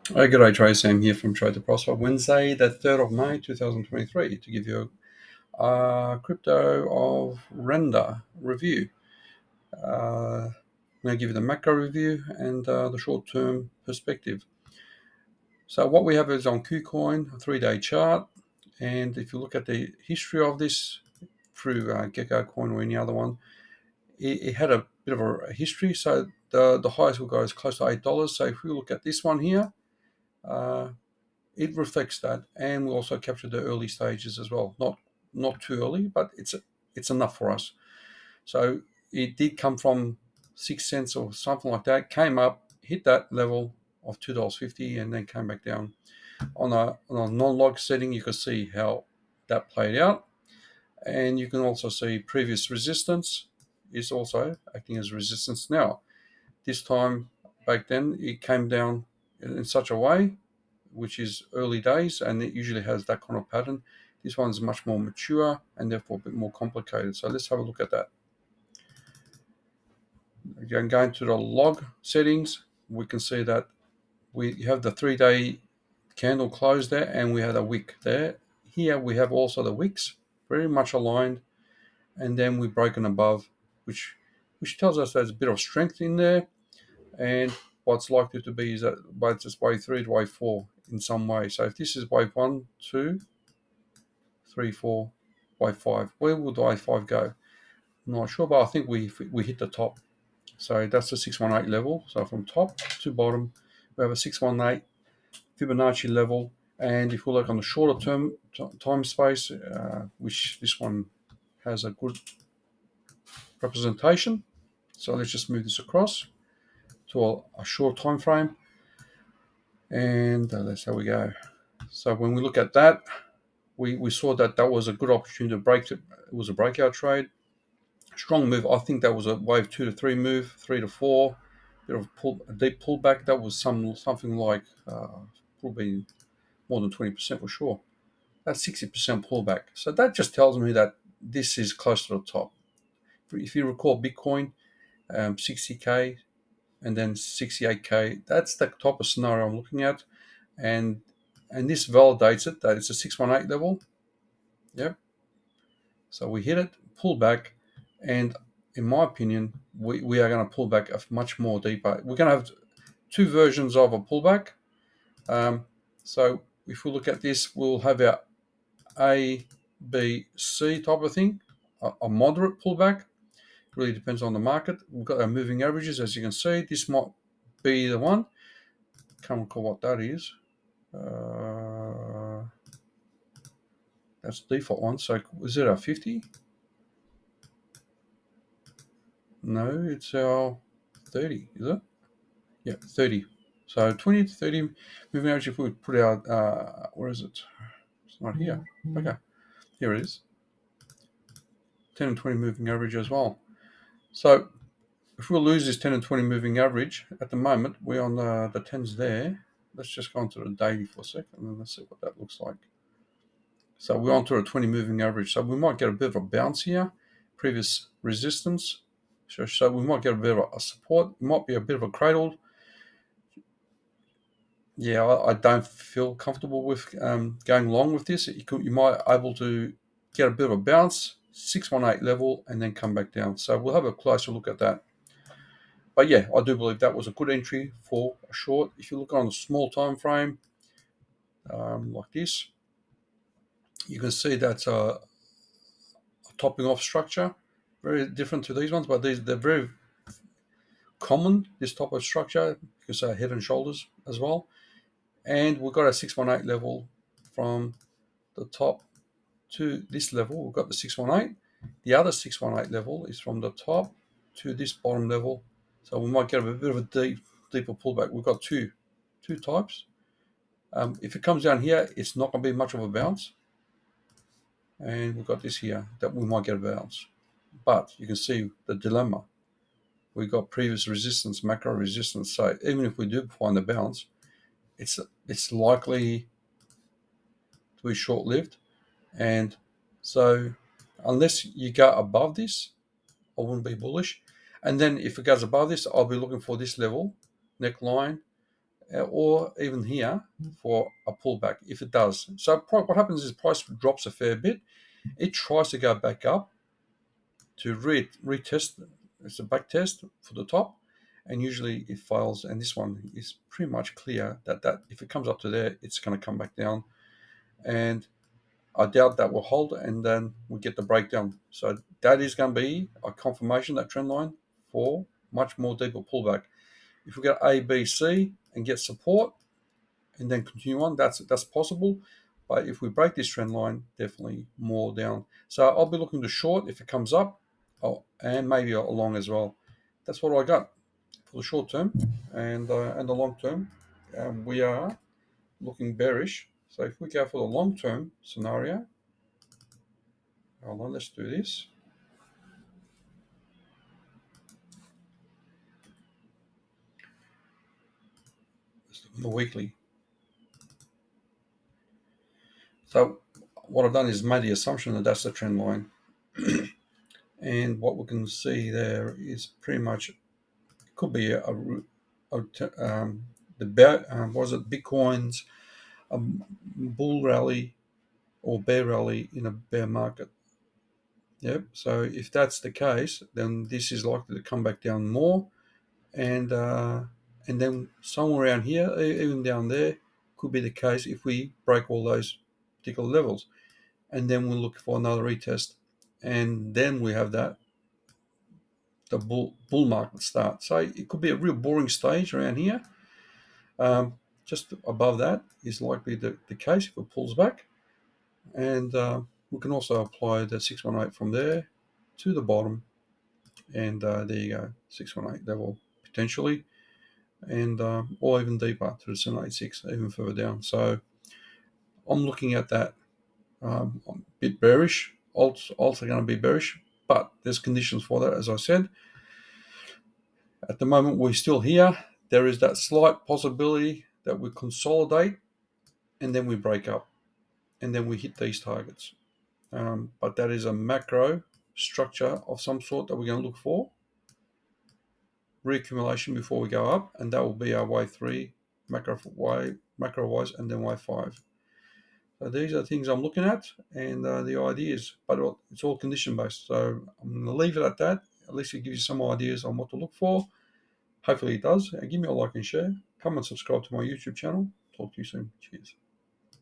Hey, g'day, Trey. Sam here from Trade to Prosper. Wednesday, the 3rd of May, 2023, to give you a crypto of render review. I'm going to give you the macro review and the short-term perspective. So what we have is on KuCoin, a 3-day chart. And if you look at the history of this through Gecko Coin or any other one, it had a bit of a history. So the highest will go as close to $8. So if we look at this one here, it reflects that, and we also capture the early stages as well. Not too early, but it's enough for us. So it did come from 6 cents or something like that, came up, hit that level of $2.50, and then came back down. On a non-log setting, you can see how that played out, and you can also see previous resistance is also acting as resistance now. This time back then, it came down in such a way which is early days, and it usually has that kind of pattern. This one's much more mature and therefore a bit more complicated. So let's have a look at that. Again, going to the log settings, we can see that we have the 3-day candle close there, and we have a wick there. Here we have also the wicks, very much aligned, and then we've broken above, which tells us there's a bit of strength in there, and what's likely to be is that it's wave 3 to wave 4 in some way. So if this is wave 1, 2, 3, 4, wave 5. Where will wave 5 go? I'm not sure, but I think we hit the top. So that's the 618 level. So from top to bottom, we have a 618 Fibonacci level. And if we look on the shorter term time space, which this one has a good representation. So let's just move this across to a short time frame. And that's how we go. So when we look at that, we saw that was a good opportunity to break. It was a breakout trade. Strong move. I think that was a wave 2 to 3 move, 3 to 4. Bit of a deep pullback. That was something like probably more than 20% for sure. That's 60% pullback. So that just tells me that this is close to the top. If you recall Bitcoin, 60K and then 68K, that's the type of scenario I'm looking at. And this validates it that it's a 618 level. Yep. So we hit it, pull back, and in my opinion, we are going to pull back much more deeper. We're going to have two versions of a pullback. So if we look at this, we'll have our A, B, C type of thing, a moderate pullback. It really depends on the market. We've got our moving averages, as you can see. This might be the one. Can't recall what that is. That's the default one. So is it our 50? No, it's our 30, is it? Yeah, 30. So 20 to 30 moving average. If we put out, where is it? It's not here. Okay, here it is. 10 and 20 moving average as well. So if we lose this 10 and 20 moving average, at the moment, we're on the 10s there. Let's just go onto the daily for a second and let's see what that looks like. So we're onto a 20 moving average. So we might get a bit of a bounce here. Previous resistance. So we might get a bit of a support. It might be a bit of a cradle. Yeah, I don't feel comfortable with going long with this. You might be able to get a bit of a bounce, 618 level, and then come back down. So we'll have a closer look at that. But yeah, I do believe that was a good entry for a short. If you look on a small time frame like this, you can see that's a topping off structure. Very different to these ones, but they're very common, this type of structure. You can say head and shoulders as well. And we've got a 618 level from the top to this level. We've got the 618. The other 618 level is from the top to this bottom level. So we might get a bit of a deeper pullback. We've got two types. If it comes down here, it's not going to be much of a bounce. And we've got this here that we might get a bounce. But you can see the dilemma. We've got previous resistance, macro resistance. So even if we do find a bounce, it's likely to be short-lived. And so unless you go above this, I wouldn't be bullish. And then if it goes above this, I'll be looking for this level, neckline, or even here for a pullback if it does. So what happens is price drops a fair bit. It tries to go back up to retest. It's a back test for the top, and usually it fails. And this one is pretty much clear that if it comes up to there, it's going to come back down. And I doubt that will hold, and then we get the breakdown. So that is going to be a confirmation, that trend line, for much more deeper pullback. If we get A, B, C and get support and then continue on, that's possible. But if we break this trend line, definitely more down. So I'll be looking to short if it comes up, and maybe a long as well. That's what I got for the short term, and the long term. We are looking bearish. So if we go for the long term scenario, hold on, let's do this. Let's do the weekly. So what I've done is made the assumption that that's the trend line. And what we can see there is pretty much, could be Bitcoin's bull rally or bear rally in a bear market. Yep. So if that's the case, then this is likely to come back down more, and then somewhere around here, even down there, could be the case if we break all those particular levels, and then we'll look for another retest, and then we have the bull market start. So it could be a real boring stage around here. Just above that is likely the case if it pulls back, and we can also apply the 618 from there to the bottom, and there you go, 618 level potentially, and or even deeper to the 786, even further down. So I'm looking at that. I'm a bit bearish. Also going to be bearish, but there's conditions for that, as I said. At the moment, we're still here. There is that slight possibility that we consolidate and then we break up and then we hit these targets. But that is a macro structure of some sort that we're going to look for. Reaccumulation before we go up, and that will be our wave 3, macro-wise, and then wave 5. So these are the things I'm looking at, and the ideas, but it's all condition based. So I'm going to leave it at that. At least it gives you some ideas on what to look for. Hopefully it does. Give me a like and share. Come and subscribe to my YouTube channel. Talk to you soon. Cheers.